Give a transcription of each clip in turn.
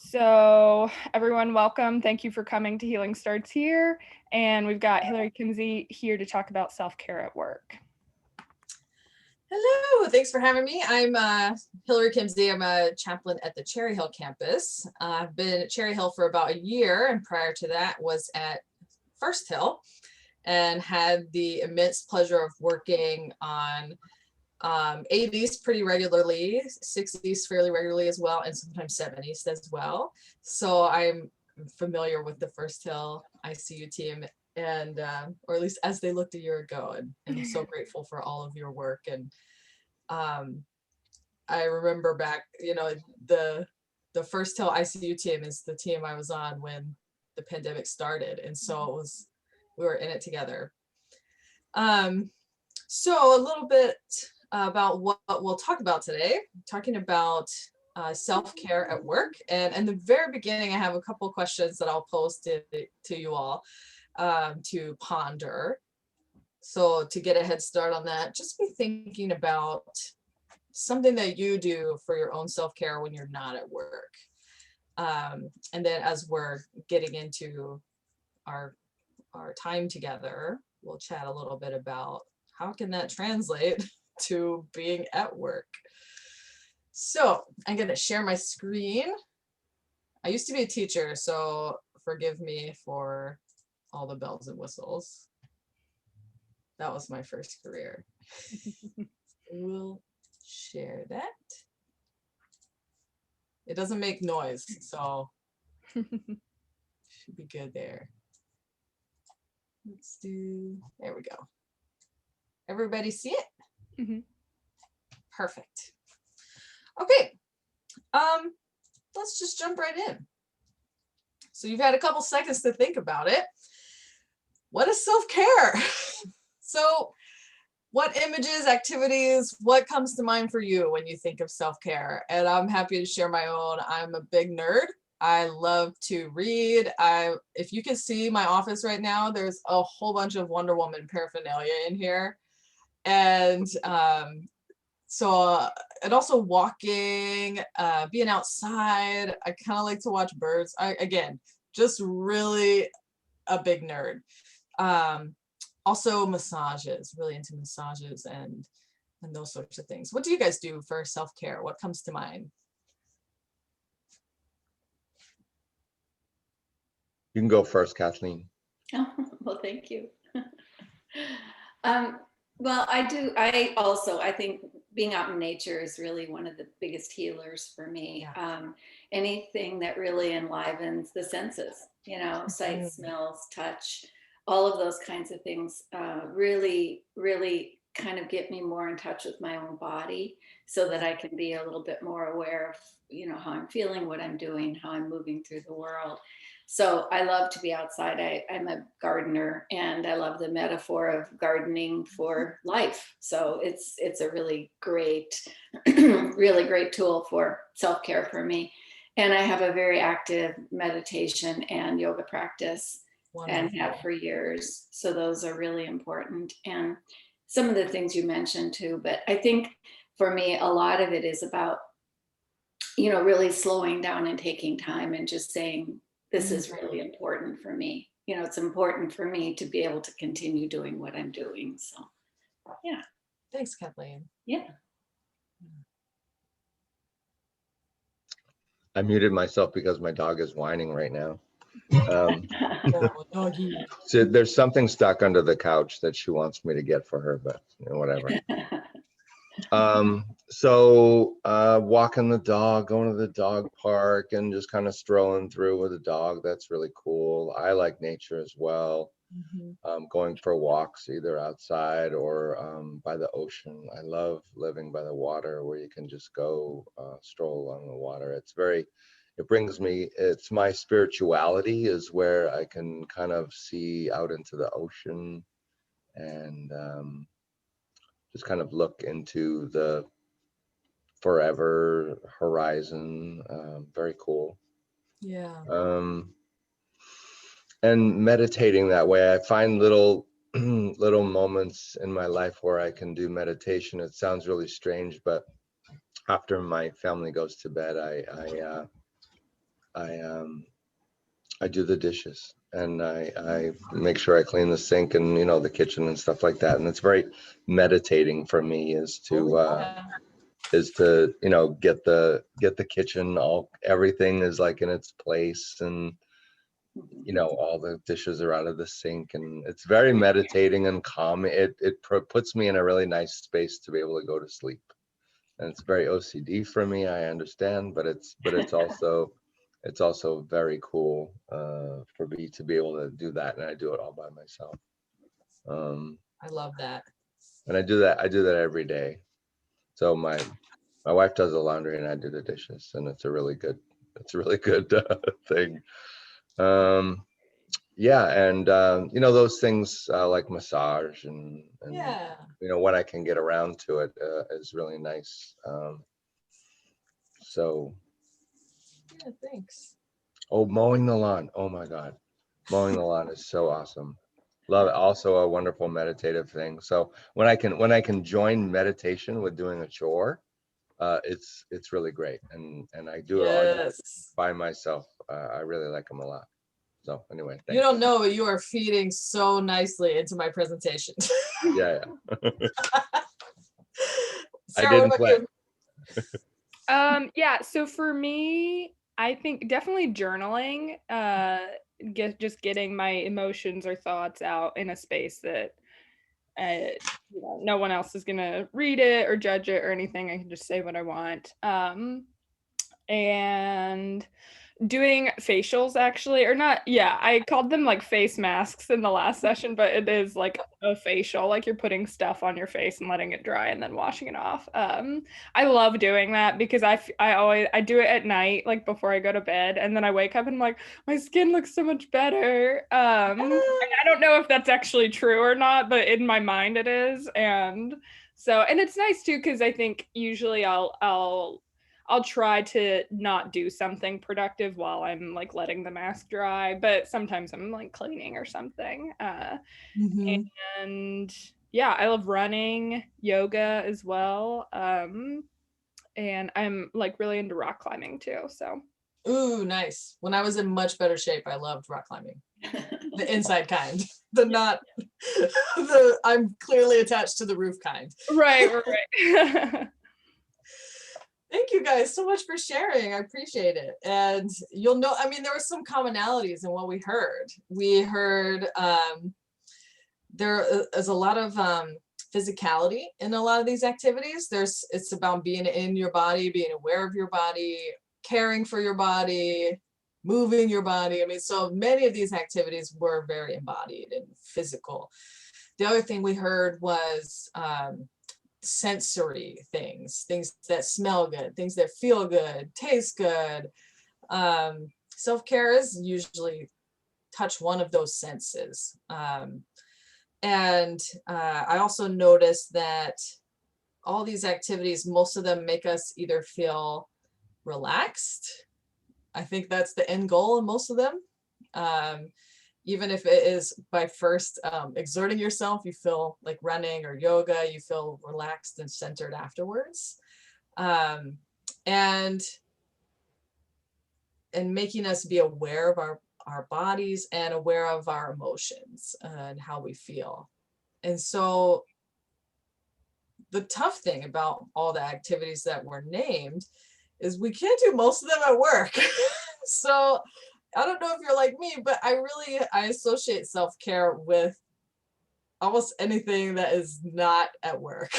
So everyone, welcome. Thank you for coming to Healing Starts Here. And we've got Hillary Kinsey here to talk about self-care at work. Hello, thanks for having me. I'm Hillary Kinsey. I'm a chaplain at the Cherry Hill campus. I've been at Cherry Hill for about a year, and prior to that was at First Hill and had the immense pleasure of working on 80s pretty regularly, 60s fairly regularly as well, and sometimes 70s as well. So I'm familiar with the First Hill ICU team, and or at least as they looked a year ago, and I'm so grateful for all of your work. And I remember back, the First Hill ICU team is the team I was on when the pandemic started, and so we were in it together. So a little bit about what we'll talk about today. Talking about self-care at work, and in the very beginning I have a couple of questions that I'll pose to you all to ponder. So to get a head start on that, just be thinking about something that you do for your own self-care when you're not at work. And then as we're getting into our time together, we'll chat a little bit about how can that translate to being at work. So I'm going to share my screen. I used to be a teacher, so forgive me for all the bells and whistles. That was my first career. We'll share that. It doesn't make noise, so should be good there. There we go. Everybody see it? Mm-hmm. Perfect. Okay, let's just jump right in. So you've had a couple seconds to think about it. What is self-care? So what images, activities, what comes to mind for you when you think of self-care? And I'm happy to share my own. I'm a big nerd. I love to read. If you can see my office right now, there's a whole bunch of Wonder Woman paraphernalia in here. And and also walking, being outside. I kind of like to watch birds. Again, just really a big nerd. Also massages, really into massages and those sorts of things. What do you guys do for self-care? What comes to mind? You can go first, Kathleen. Oh, well, thank you. Well, I think being out in nature is really one of the biggest healers for me. Yeah. Anything that really enlivens the senses, sight, smells, touch, all of those kinds of things really, really kind of get me more in touch with my own body so that I can be a little bit more aware of, how I'm feeling, what I'm doing, how I'm moving through the world. So I love to be outside. I'm a gardener, and I love the metaphor of gardening for life. So it's a really great, really great tool for self-care for me. And I have a very active meditation and yoga practice. Wonderful. And have for years. So those are really important. And some of the things you mentioned too, but I think for me, a lot of it is about, really slowing down and taking time and just saying, this is really important for me. It's important for me to be able to continue doing what I'm doing. So, yeah. Thanks, Kathleen. Yeah. I muted myself because my dog is whining right now. So there's something stuck under the couch that she wants me to get for her, but whatever. So walking the dog, going to the dog park, and just kind of strolling through with the dog. That's really cool. I like nature as well. Going for walks either outside or by the ocean. I love living by the water where you can just go stroll along the water. It's my spirituality is where I can kind of see out into the ocean and just kind of look into the forever horizon. Very cool. Yeah. And meditating that way, I find little moments in my life where I can do meditation. It sounds really strange, but after my family goes to bed, I do the dishes, and I make sure I clean the sink and, you know, the kitchen and stuff like that. And it's very meditating for me is to, you know, get the kitchen all, everything is like in its place, and you know, all the dishes are out of the sink, and it's very meditating and calm. Puts me in a really nice space to be able to go to sleep. And it's very OCD for me, I understand, but it's also very cool for me to be able to do that, and I do it all by myself. I love that. And I do that every day. So my wife does the laundry and I do the dishes, and it's a really good thing. Yeah, and you know, those things like massage and Yeah. you know, when I can get around to it is really nice. So Yeah, thanks. oh, mowing the lawn. Oh my God. Mowing the lawn is so awesome. Love it. Also a wonderful meditative thing. So when I can join meditation with doing a chore, it's really great. And I'll do it Yes. by myself. I really like them a lot. So anyway, You thanks. don't know, but you are feeding so nicely into my presentation. Yeah, yeah. I Sarah, what didn't about plan. you? Yeah, so for me, I think definitely journaling, just getting my emotions or thoughts out in a space that you know, no one else is gonna read it or judge it or anything. I can just say what I want. And doing facials actually, or not, yeah, I called them like face masks in the last session, but it is like a facial, like you're putting stuff on your face and letting it dry and then washing it off. I love doing that because I do it at night, like before I go to bed, and then I wake up and I'm like, my skin looks so much better. And I don't know if that's actually true or not, but in my mind it is. And so, and it's nice too because I think usually I'll try to not do something productive while I'm like letting the mask dry, but sometimes I'm like cleaning or something. Mhm. And yeah, I love running, yoga as well. And I'm like really into rock climbing too. So Ooh, nice. When I was in much better shape, I loved rock climbing. The inside kind. The not the I'm clearly attached to the roof kind. right. Thank you guys so much for sharing. I appreciate it. And you'll know, I mean, there were some commonalities in what we heard. We heard there is a lot of physicality in a lot of these activities. It's about being in your body, being aware of your body, caring for your body, moving your body. I mean, so many of these activities were very embodied and physical. The other thing we heard was sensory things that smell good, things that feel good, taste good. Self-care is usually touch one of those senses. And I also noticed that all these activities, most of them make us either feel relaxed. I think that's the end goal in most of them. Even if it is by first exerting yourself, you feel like running or yoga, you feel relaxed and centered afterwards. And making us be aware of our bodies and aware of our emotions and how we feel. And so the tough thing about all the activities that were named is we can't do most of them at work. So I don't know if you're like me, but I associate self-care with almost anything that is not at work,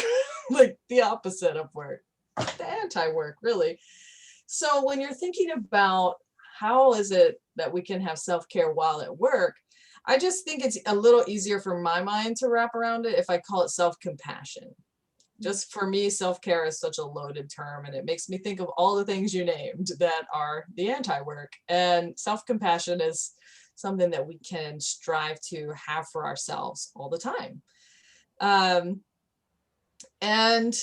like the opposite of work, the anti-work, really. So when you're thinking about how is it that we can have self-care while at work, I just think it's a little easier for my mind to wrap around it if I call it self-compassion. Just for me, self-care is such a loaded term, and it makes me think of all the things you named that are the anti-work. And self-compassion is something that we can strive to have for ourselves all the time. And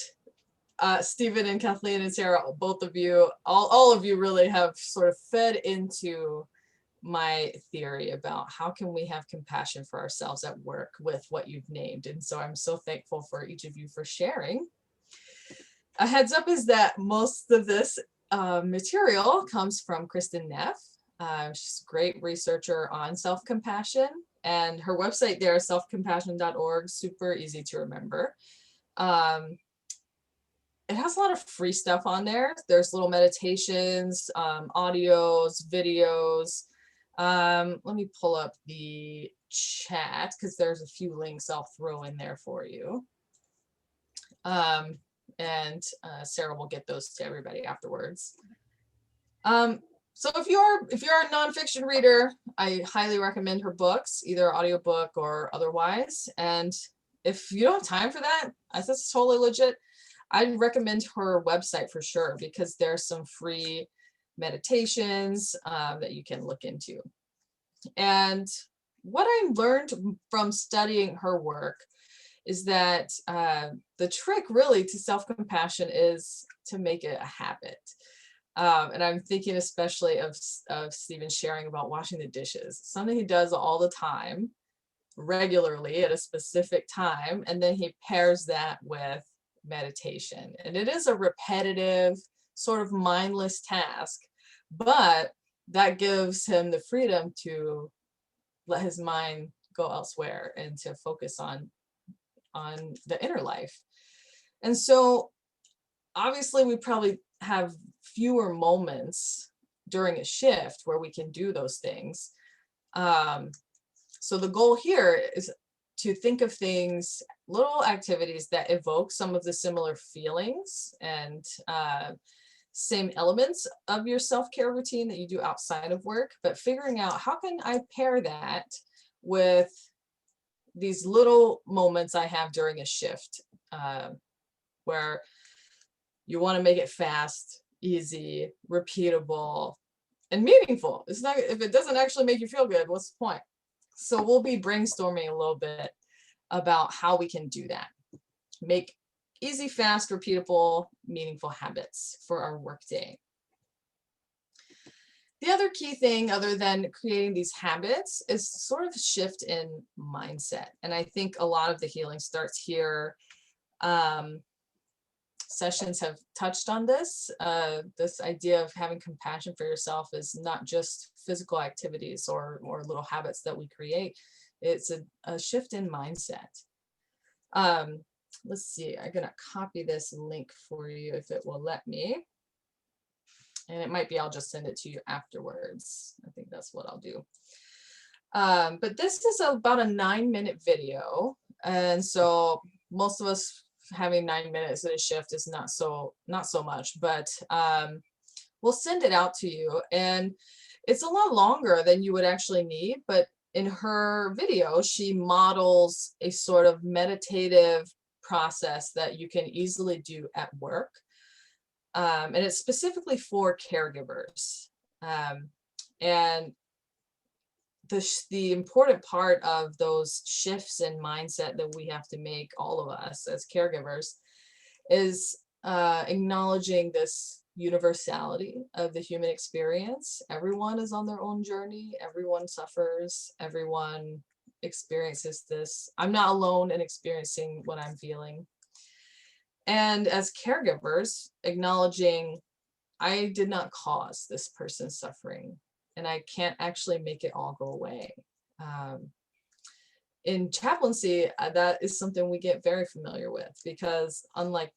Stephen and Kathleen and Sarah, both of you, all of you really have sort of fed into my theory about how can we have compassion for ourselves at work with what you've named. And so I'm so thankful for each of you for sharing. A heads up is that most of this material comes from Kristen Neff. She's a great researcher on self-compassion, and her website there is selfcompassion.org, super easy to remember. It has a lot of free stuff on there. There's little meditations, audios, videos. Let me pull up the chat because there's a few links I'll throw in there for you. And Sarah will get those to everybody afterwards. So if you're a nonfiction reader, I highly recommend her books, either audiobook or otherwise. And if you don't have time for that, that's totally legit. I'd recommend her website for sure, because there's some free meditations that you can look into. And what I learned from studying her work is that the trick really to self-compassion is to make it a habit. And I'm thinking especially of Stephen sharing about washing the dishes, something he does all the time, regularly at a specific time, and then he pairs that with meditation. And it is a repetitive, sort of mindless task, but that gives him the freedom to let his mind go elsewhere and to focus on the inner life. And so obviously we probably have fewer moments during a shift where we can do those things. So the goal here is to think of things, little activities that evoke some of the similar feelings and same elements of your self-care routine that you do outside of work, but figuring out how can I pair that with these little moments I have during a shift, where you want to make it fast, easy, repeatable, and meaningful. It's not, if it doesn't actually make you feel good, what's the point? So we'll be brainstorming a little bit about how we can do that. Make easy, fast, repeatable, meaningful habits for our workday. The other key thing, other than creating these habits, is sort of a shift in mindset. And I think a lot of the healing starts here. Sessions have touched on this. This idea of having compassion for yourself is not just physical activities or little habits that we create. It's a shift in mindset. Let's see, I'm gonna copy this link for you if it will let me. And it might be I'll just send it to you afterwards. I think that's what I'll do. But this is about a 9-minute video. And so most of us having 9 minutes at a shift is not so much, but we'll send it out to you. And it's a lot longer than you would actually need, but in her video, she models a sort of meditative process that you can easily do at work. And it's specifically for caregivers. And the important part of those shifts in mindset that we have to make, all of us as caregivers, is acknowledging this universality of the human experience. Everyone is on their own journey. Everyone suffers. Everyone experiences this. I'm not alone in experiencing what I'm feeling. And as caregivers, acknowledging I did not cause this person's suffering, and I can't actually make it all go away. In chaplaincy, that is something we get very familiar with, because unlike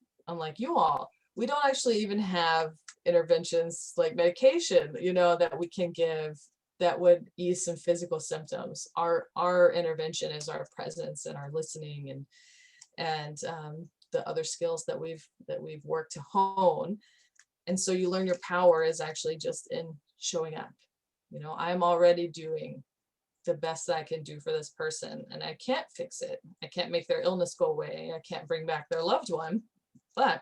you all, we don't actually even have interventions like medication, that we can give that would ease some physical symptoms. Our intervention is our presence and our listening and the other skills that we've worked to hone. And so you learn your power is actually just in showing up. I'm already doing the best that I can do for this person, and I can't fix it. I can't make their illness go away. I can't bring back their loved one, but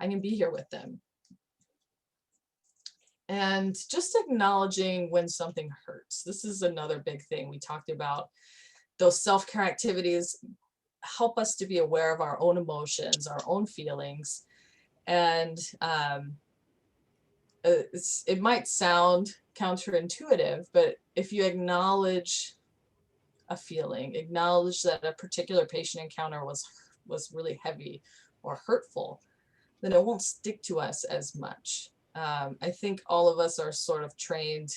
I can be here with them. And just acknowledging when something hurts. This is another big thing we talked about. Those self-care activities help us to be aware of our own emotions, our own feelings. And it might sound counterintuitive, but if you acknowledge a feeling, acknowledge that a particular patient encounter was really heavy or hurtful, then it won't stick to us as much. I think all of us are sort of trained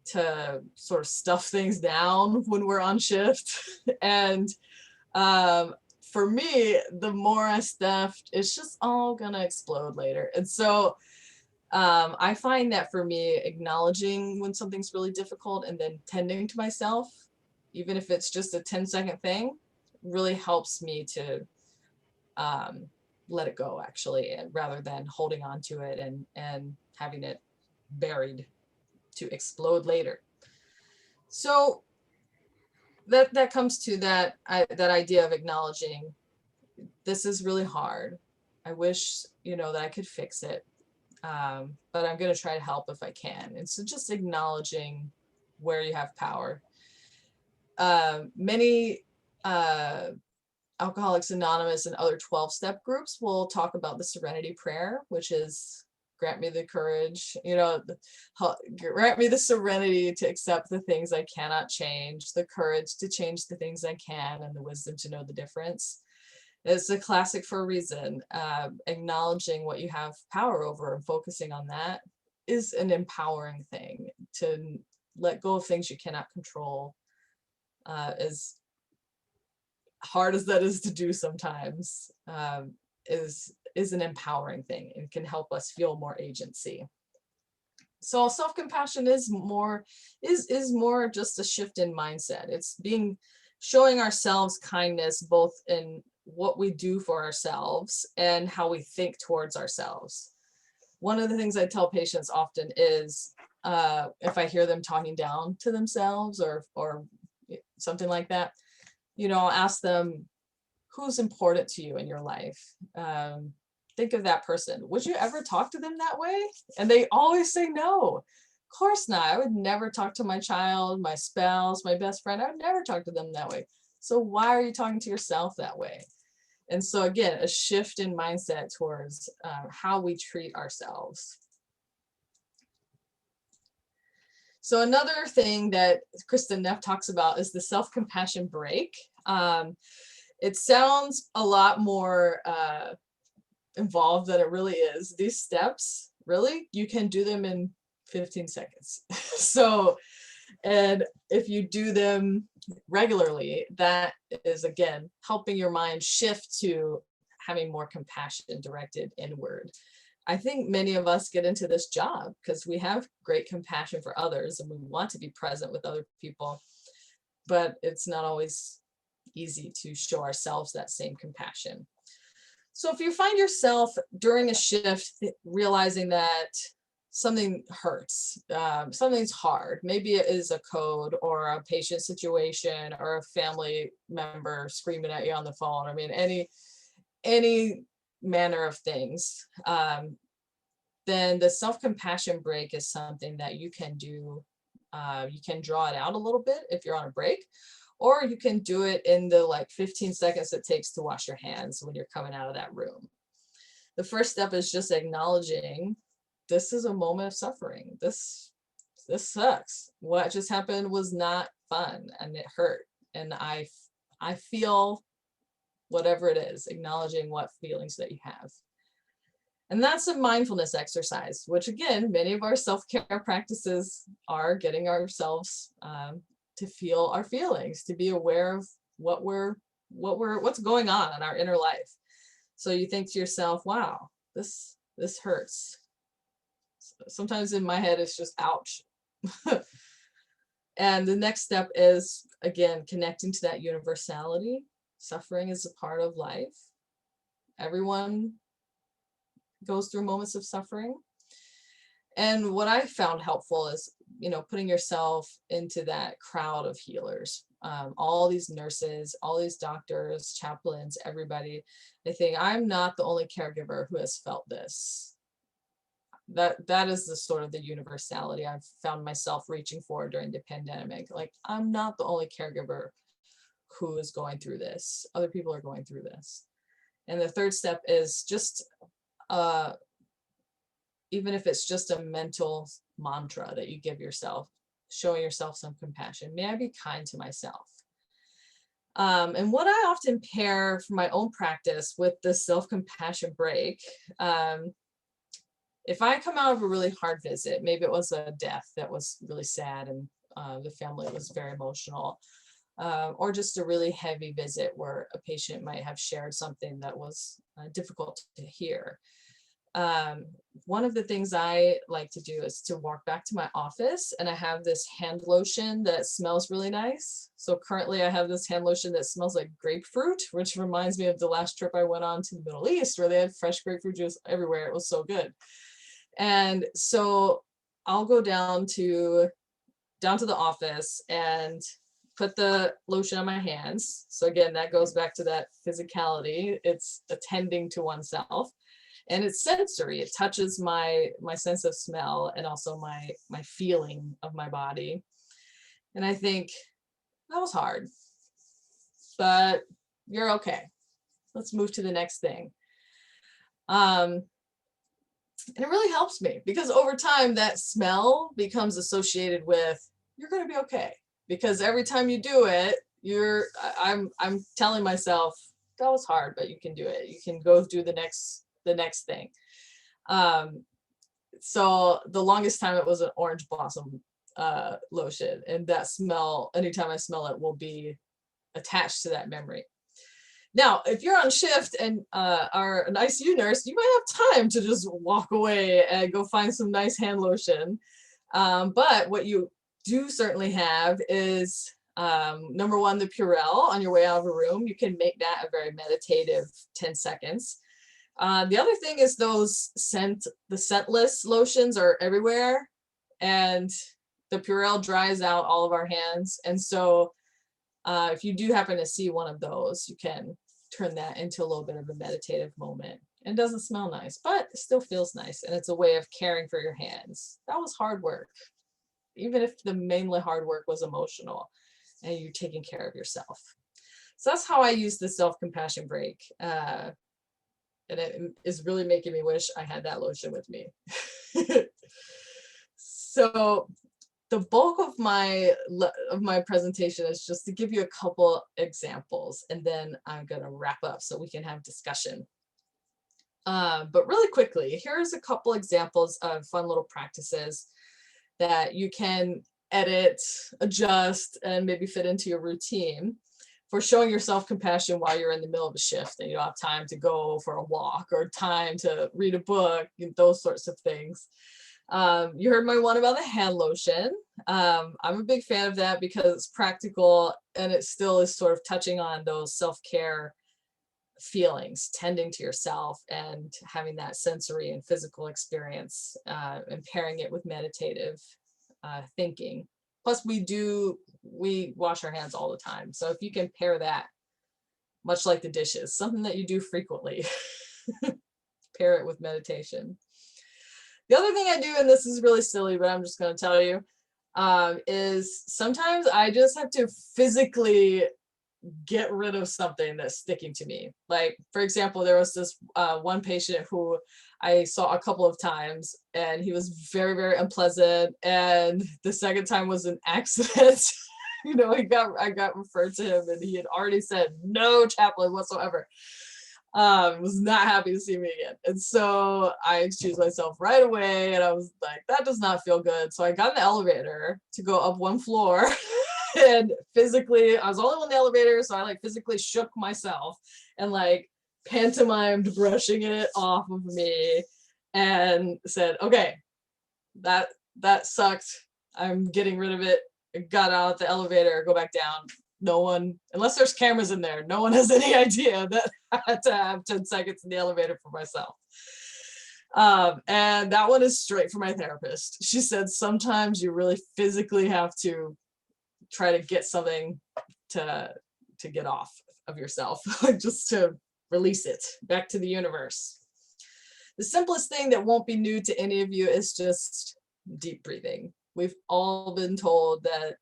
to sort of stuff things down when we're on shift. And for me, the more I stuffed, it's just all gonna explode later. And so I find that for me, acknowledging when something's really difficult and then tending to myself, even if it's just a 10-second thing, really helps me to let it go, actually, and rather than holding on to it and having it buried to explode later. So that comes to that idea of acknowledging this is really hard. I wish, that I could fix it. But I'm going to try to help if I can. And so just acknowledging where you have power. Many Alcoholics Anonymous and other 12-step groups will talk about the serenity prayer, which is grant me the courage, grant me the serenity to accept the things I cannot change, the courage to change the things I can, and the wisdom to know the difference. It's a classic for a reason. Acknowledging what you have power over and focusing on that is an empowering thing. To let go of things you cannot control, as hard as that is to do sometimes, is an empowering thing and can help us feel more agency. So self-compassion is more just a shift in mindset. It's showing ourselves kindness both in what we do for ourselves and how we think towards ourselves. One of the things I tell patients often is, if I hear them talking down to themselves or something like that, I'll ask them, who's important to you in your life? Think of that person. Would you ever talk to them that way? And they always say no. Of course not. I would never talk to my child, my spouse, my best friend. I would never talk to them that way. So why are you talking to yourself that way? And so again, a shift in mindset towards how we treat ourselves. So another thing that Kristen Neff talks about is the self-compassion break. It sounds a lot more involved than it really is. These steps, really, you can do them in 15 seconds. So, and if you do them regularly, that is, again, helping your mind shift to having more compassion directed inward. I think many of us get into this job because we have great compassion for others and we want to be present with other people, but it's not always easy to show ourselves that same compassion. So if you find yourself during a shift realizing that something hurts, something's hard, maybe it is a code or a patient situation or a family member screaming at you on the phone, I mean, any manner of things, then the self-compassion break is something that you can do. You can draw it out a little bit if you're on a break, or you can do it in the 15 seconds it takes to wash your hands when you're coming out of that room. The first step is just acknowledging this is a moment of suffering. This sucks. What just happened was not fun and it hurt. And I feel whatever it is, acknowledging what feelings that you have. And that's a mindfulness exercise, which again, many of our self-care practices are getting ourselves to feel our feelings, to be aware of what's going on in our inner life. So you think to yourself, wow, this hurts. Sometimes in my head, it's just ouch. And the next step is, again, connecting to that universality. Suffering is a part of life. Everyone goes through moments of suffering. And what I found helpful is, putting yourself into that crowd of healers, all these nurses, all these doctors, chaplains, everybody. I think I'm not the only caregiver who has felt this. That is the sort of the universality I've found myself reaching for during the pandemic. Like, I'm not the only caregiver who is going through this. Other people are going through this. And the third step is just, even if it's just a mental mantra that you give yourself, showing yourself some compassion. May I be kind to myself? And what I often pair for my own practice with the self-compassion break if I come out of a really hard visit, maybe it was a death that was really sad and the family was very emotional, or just a really heavy visit where a patient might have shared something that was difficult to hear. One of the things I like to do is to walk back to my office, and I have this hand lotion that smells really nice. So currently I have this hand lotion that smells like grapefruit, which reminds me of the last trip I went on to the Middle East where they had fresh grapefruit juice everywhere. It was so good. And so I'll go down to the office and put the lotion on my hands. So again, that goes back to that physicality. It's attending to oneself. And it's sensory. It touches my sense of smell and also my feeling of my body. And I think that was hard, but you're okay. Let's move to the next thing. And it really helps me because over time that smell becomes associated with you're going to be okay. Because every time you do it, I'm telling myself that was hard, but you can do it. You can go do the next thing. So the longest time it was an orange blossom lotion, and that smell, anytime I smell it, will be attached to that memory. Now, if you're on shift and are an ICU nurse, you might have time to just walk away and go find some nice hand lotion. But what you do certainly have is number one, the Purell on your way out of a room. You can make that a very meditative 10 seconds. The other thing is the scentless lotions are everywhere, and the Purell dries out all of our hands. And so if you do happen to see one of those, you can turn that into a little bit of a meditative moment. It doesn't smell nice, but it still feels nice. And it's a way of caring for your hands. That was hard work, even if the mainly hard work was emotional and you're taking care of yourself. So that's how I use the self-compassion break. And it is really making me wish I had that lotion with me. So the bulk of my presentation is just to give you a couple examples, and then I'm going to wrap up so we can have discussion. But really quickly, here's a couple examples of fun little practices that you can edit, adjust, and maybe fit into your routine for showing yourself compassion while you're in the middle of a shift and you don't have time to go for a walk or time to read a book, those sorts of things. You heard my one about the hand lotion. I'm a big fan of that because it's practical and it still is sort of touching on those self-care feelings, tending to yourself and having that sensory and physical experience, and pairing it with meditative thinking. Plus we wash our hands all the time. So if you can pair that, much like the dishes, something that you do frequently, pair it with meditation. The other thing I do, and this is really silly, but I'm just going to tell you, is sometimes I just have to physically get rid of something that's sticking to me. Like, for example, there was this one patient who I saw a couple of times, and he was very, very unpleasant. And the second time was an accident. I got referred to him, and he had already said no chaplain whatsoever. Was not happy to see me again. And so I excused myself right away, and I was like, that does not feel good. So I got in the elevator to go up one floor. And physically, I was the only one in the elevator, so I physically shook myself and pantomimed brushing it off of me and said, okay, that sucked. I'm getting rid of it. I got out the elevator, go back down. No one, unless there's cameras in there, no one has any idea that I had to have 10 seconds in the elevator for myself. And that one is straight from my therapist. She said sometimes you really physically have to try to get something to get off of yourself, just to release it back to the universe. The simplest thing that won't be new to any of you is just deep breathing. We've all been told that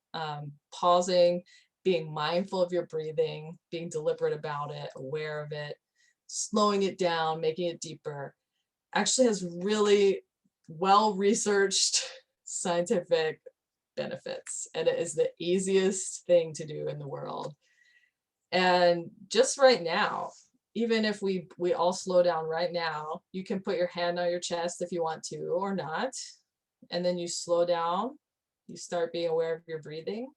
pausing, being mindful of your breathing, being deliberate about it, aware of it, slowing it down, making it deeper, actually has really well-researched scientific benefits, and it is the easiest thing to do in the world. And just right now, even if we all slow down right now, you can put your hand on your chest if you want to or not. And then you slow down, you start being aware of your breathing.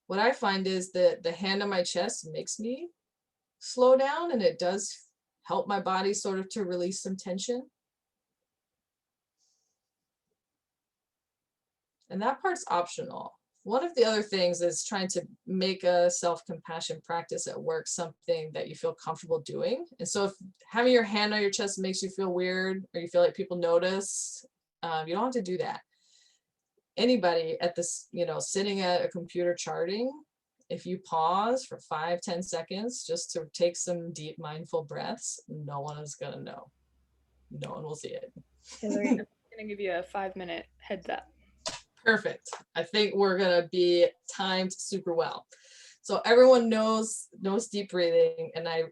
What I find is that the hand on my chest makes me slow down, and it does help my body sort of to release some tension. And that part's optional. One of the other things is trying to make a self-compassion practice at work something that you feel comfortable doing. And so if having your hand on your chest makes you feel weird, or you feel like people notice, you don't have to do that. Anybody at this, sitting at a computer charting, if you pause for 5-10 seconds just to take some deep mindful breaths, no one is gonna know. No one will see it. Hillary, I'm gonna give you a 5-minute heads up. Perfect. I think we're gonna be timed super well. So everyone knows deep breathing, and I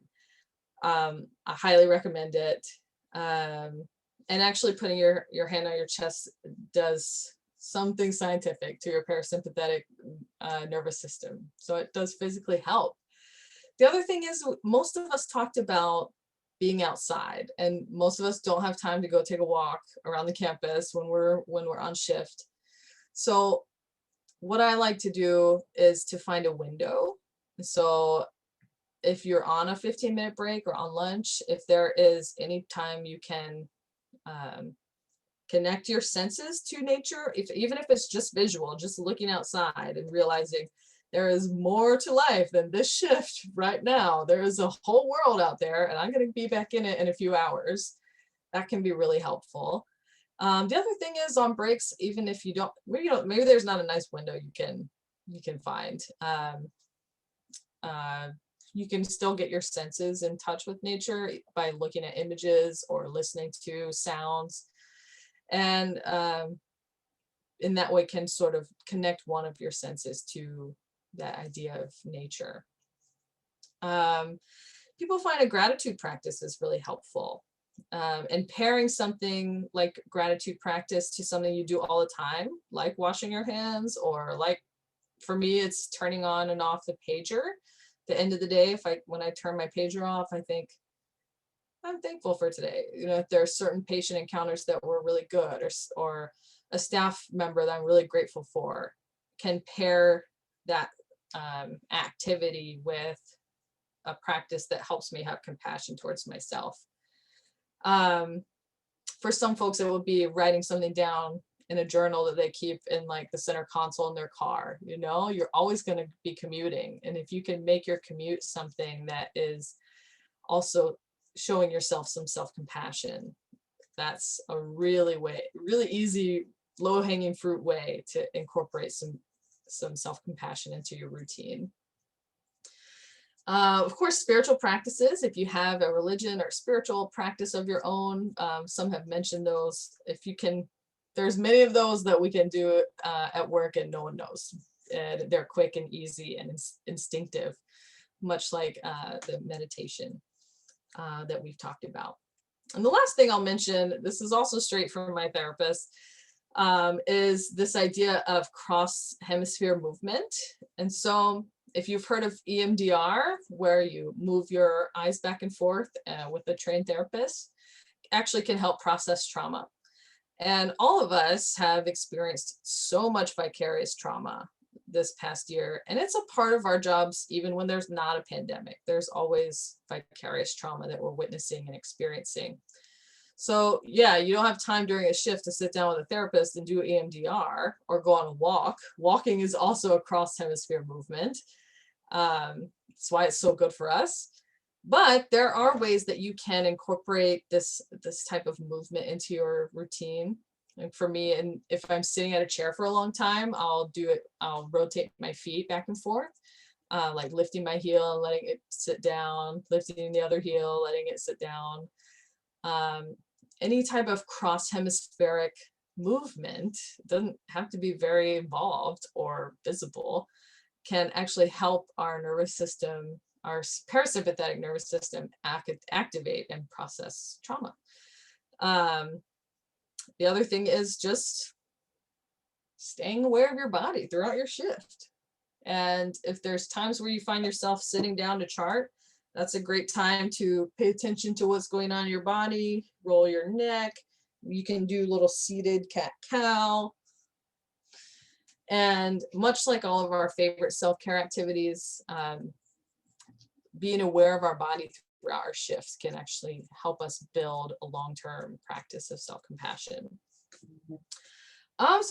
highly recommend it. And actually putting your hand on your chest does something scientific to your parasympathetic nervous system. So it does physically help. The other thing is, most of us talked about being outside, and most of us don't have time to go take a walk around the campus when we're on shift. So what I like to do is to find a window. So if you're on a 15-minute break or on lunch, if there is any time you can connect your senses to nature, even if it's just visual, just looking outside and realizing there is more to life than this shift right now. There is a whole world out there, and I'm going to be back in it in a few hours. That can be really helpful. The other thing is, on breaks, even if maybe there's not a nice window you can find. You can still get your senses in touch with nature by looking at images or listening to sounds, and in that way can sort of connect one of your senses to that idea of nature. People find a gratitude practice is really helpful. And pairing something like gratitude practice to something you do all the time, like washing your hands, or like for me, it's turning on and off the pager. The end of the day, when I turn my pager off, I think I'm thankful for today. If there are certain patient encounters that were really good, or a staff member that I'm really grateful for, can pair that activity with a practice that helps me have compassion towards myself. For some folks, it would be writing something down in a journal that they keep in like the center console in their car. You're always going to be commuting, and if you can make your commute something that is also showing yourself some self-compassion, that's a really easy, low-hanging fruit way to incorporate some self-compassion into your routine. Of course, spiritual practices, if you have a religion or spiritual practice of your own, some have mentioned those. There's many of those that we can do at work and no one knows. They're quick and easy and instinctive, much like the meditation that we've talked about. And the last thing I'll mention, this is also straight from my therapist, is this idea of cross-hemisphere movement. And so if you've heard of EMDR, where you move your eyes back and forth with a trained therapist, actually can help process trauma. And all of us have experienced so much vicarious trauma this past year, and it's a part of our jobs even when there's not a pandemic. There's always vicarious trauma that we're witnessing and experiencing. So yeah, you don't have time during a shift to sit down with a therapist and do EMDR or go on a walk. Walking is also a cross-hemisphere movement. That's why it's so good for us. But there are ways that you can incorporate this type of movement into your routine. And for me, and if I'm sitting at a chair for a long time, I'll rotate my feet back and forth, like lifting my heel and letting it sit down, lifting the other heel, letting it sit down. Any type of cross-hemispheric movement, doesn't have to be very involved or visible, can actually help our nervous system, our parasympathetic nervous system, activate and process trauma. The other thing is just staying aware of your body throughout your shift. And if there's times where you find yourself sitting down to chart, That's a great time to pay attention to what's going on in your body, roll your neck. You can do little seated cat-cow. And much like all of our favorite self-care activities, being aware of our body throughout our shifts can actually help us build a long-term practice of self-compassion. So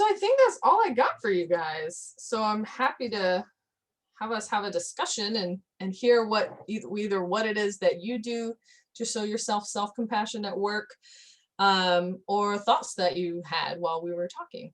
I think that's all I got for you guys. So I'm happy to have us have a discussion and hear what either what it is that you do to show yourself self-compassion at work, or thoughts that you had while we were talking.